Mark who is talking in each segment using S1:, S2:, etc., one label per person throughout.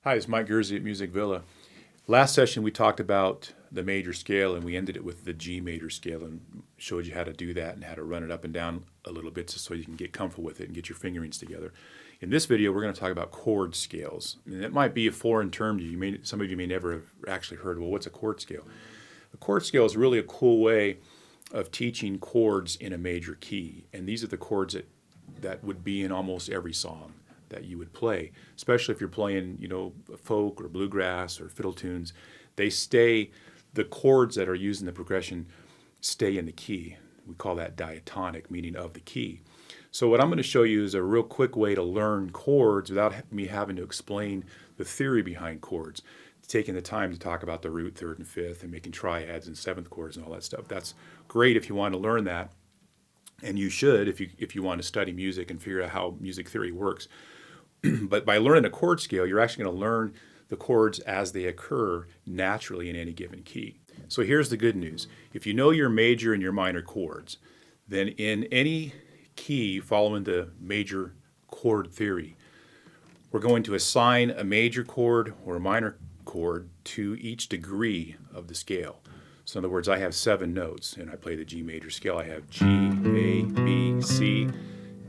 S1: Hi, it's Mike Gurzi at Music Villa. Last session we talked about the major scale and we ended it with the G major scale and showed you how to do that and how to run it up and down a little bit so you can get comfortable with it and get your fingerings together. In this video we're going to talk about chord scales. And it might be a foreign term to you. Some of you may never have actually heard, well, what's a chord scale? A chord scale is really a cool way of teaching chords in a major key. And these are the chords that would be in almost every song that you would play, especially if you're playing, folk or bluegrass or fiddle tunes. The chords that are used in the progression stay in the key. We call that diatonic, meaning of the key. So what I'm going to show you is a real quick way to learn chords without me having to explain the theory behind chords. Taking the time to talk about the root, third, and fifth, and making triads and seventh chords and all that stuff. That's great if you want to learn that, and you should if you want to study music and figure out how music theory works. But by learning a chord scale, you're actually going to learn the chords as they occur naturally in any given key. So here's the good news. If you know your major and your minor chords, then in any key following the major chord theory, we're going to assign a major chord or a minor chord to each degree of the scale. So in other words, I have 7 notes and I play the G major scale. I have G, A, B, C,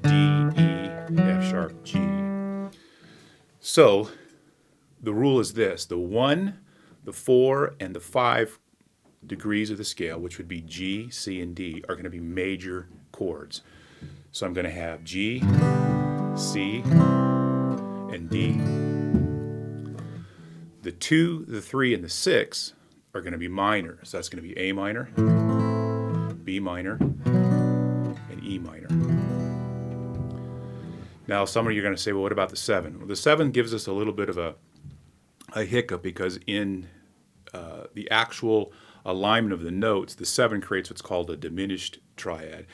S1: D, E, F sharp, G. So the rule is this: the 1, the 4, and the 5 degrees of the scale, which would be G, C, and D, are going to be major chords. So I'm going to have G, C, and D. The 2, the 3, and the 6 are going to be minor. So that's going to be A minor, B minor, and E minor. Now, some of you are going to say, well, what about the 7? Well, the 7 gives us a little bit of a hiccup because in the actual alignment of the notes, the 7 creates what's called a diminished triad.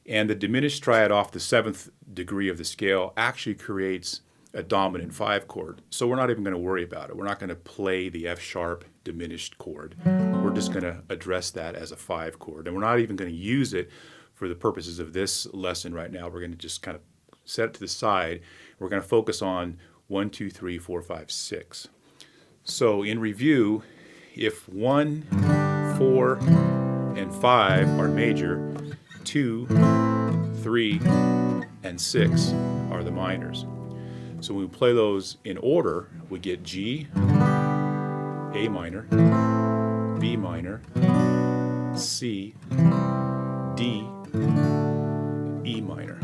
S1: And the diminished triad off the 7th degree of the scale actually creates a dominant 5 chord. So we're not even going to worry about it. We're not going to play the F sharp diminished chord. We're just going to address that as a 5 chord. And we're not even going to use it for the purposes of this lesson right now. We're going to just kind of set it to the side. We're going to focus on 1, 2, 3, 4, 5, 6. So in review, if 1, 4, and 5 are major, 2, 3, and 6 are the minors. So when we play those in order, we get G, A minor, B minor, C, D, E minor.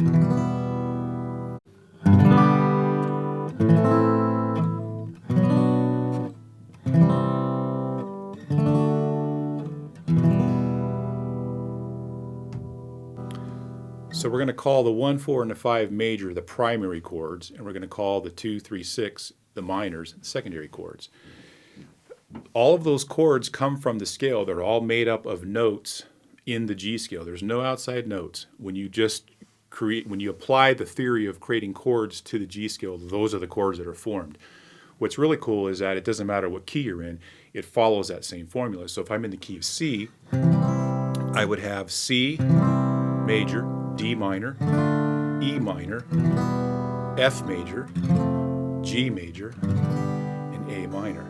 S1: So we're going to call the 1, 4, and the 5 major the primary chords, and we're going to call the 2, 3, 6 the minors the secondary chords. All of those chords come from the scale. They're all made up of notes in the G scale. There's no outside notes. When you apply the theory of creating chords to the G scale, those are the chords that are formed. What's really cool is that it doesn't matter what key you're in, it follows that same formula. So if I'm in the key of C, I would have C major, D minor, E minor, F major, G major, and A minor.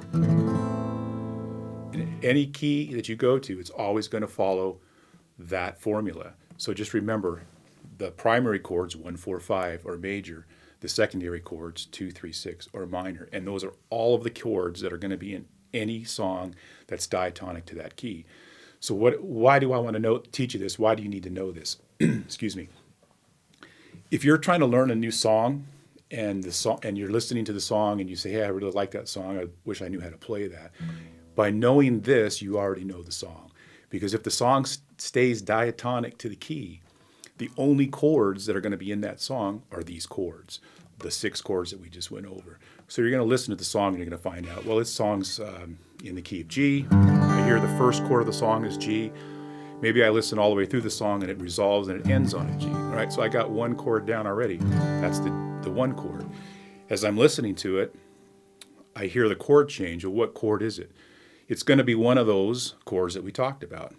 S1: In any key that you go to, it's always going to follow that formula. So just remember, the primary chords, 1, 4, 5, are major. The secondary chords, 2, 3, 6, are minor. And those are all of the chords that are going to be in any song that's diatonic to that key. So why do I want to teach you this? Why do you need to know this? Excuse me. If you're trying to learn a new song and you're listening to the song and you say, hey, I really like that song, I wish I knew how to play that. By knowing this, you already know the song. Because if the song stays diatonic to the key, the only chords that are going to be in that song are these chords, the 6 chords that we just went over. So you're going to listen to the song and you're going to find out, well, this song's in the key of G. I hear the first chord of the song is G. Maybe I listen all the way through the song and it resolves and it ends on a G. All right, so I got 1 chord down already. That's the 1 chord. As I'm listening to it, I hear the chord change. Well, what chord is it? It's going to be one of those chords that we talked about.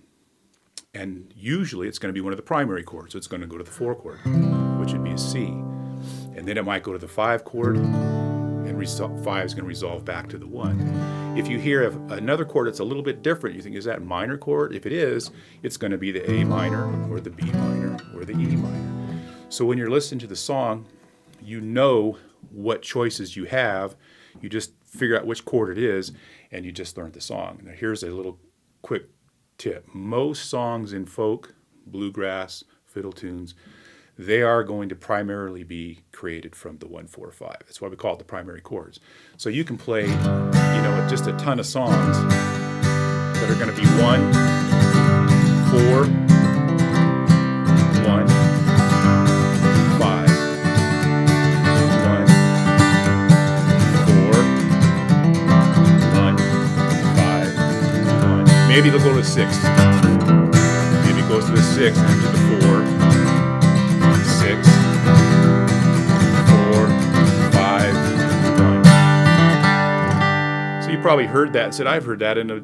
S1: And usually it's going to be one of the primary chords. So it's going to go to the 4 chord, which would be a C. And then it might go to the 5 chord, and and 5 is going to resolve back to the 1. If you hear another chord that's a little bit different, you think, is that a minor chord? If it is, it's going to be the A minor or the B minor or the E minor. So when you're listening to the song, you know what choices you have. You just figure out which chord it is, and you just learned the song. Now here's a little quick tip. Most songs in folk, bluegrass, fiddle tunes, they are going to primarily be created from the 1, 4, 5. That's why we call it the primary chords. So you can play, just a ton of songs that are going to be 1, 4, 1, 5, 1, 4, 1, 5, 1. Maybe they'll go to 6. Maybe it goes to the 6 and to the 4. 6, 4, 5, 1. So you probably heard that and said, I've heard that in a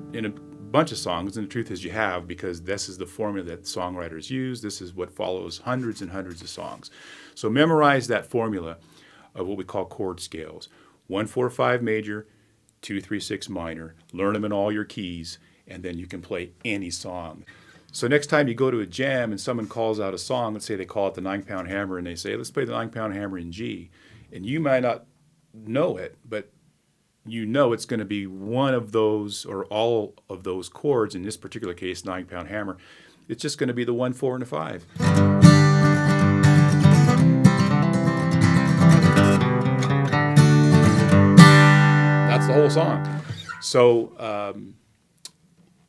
S1: bunch of songs, and the truth is you have, because this is the formula that songwriters use. This is what follows hundreds and hundreds of songs. So memorize that formula of what we call chord scales. 1, 4, 5 major, 2, 3, 6 minor. Learn them in all your keys, and then you can play any song. So next time you go to a jam and someone calls out a song, let's say they call it the 9-pound hammer, and they say, let's play the 9-pound hammer in G. And you might not know it, but you know it's going to be one of those or all of those chords. In this particular case, 9-pound hammer. It's just going to be the 1, 4, and the 5. That's the whole song. So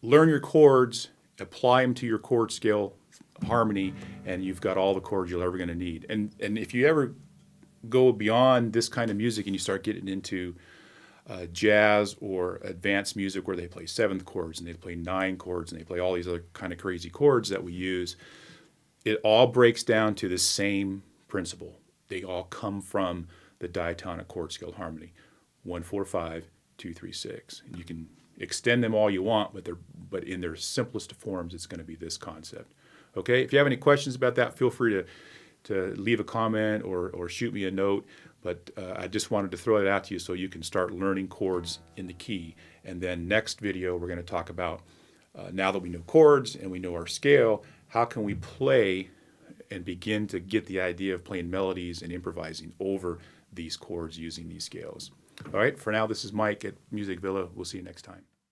S1: learn your chords, apply them to your chord scale harmony, and you've got all the chords you're ever going to need. And if you ever go beyond this kind of music and you start getting into jazz or advanced music where they play 7th chords and they play 9 chords and they play all these other kind of crazy chords that we use, it all breaks down to the same principle. They all come from the diatonic chord scale harmony. 1, 4, 5, 2, 3, 6. And you can extend them all you want, but in their simplest forms, it's going to be this concept. Okay, if you have any questions about that, feel free to leave a comment or shoot me a note. But I just wanted to throw it out to you so you can start learning chords in the key. And then next video, we're going to talk about, now that we know chords and we know our scale, how can we play and begin to get the idea of playing melodies and improvising over these chords using these scales. All right, for now, this is Mike at Music Villa. We'll see you next time.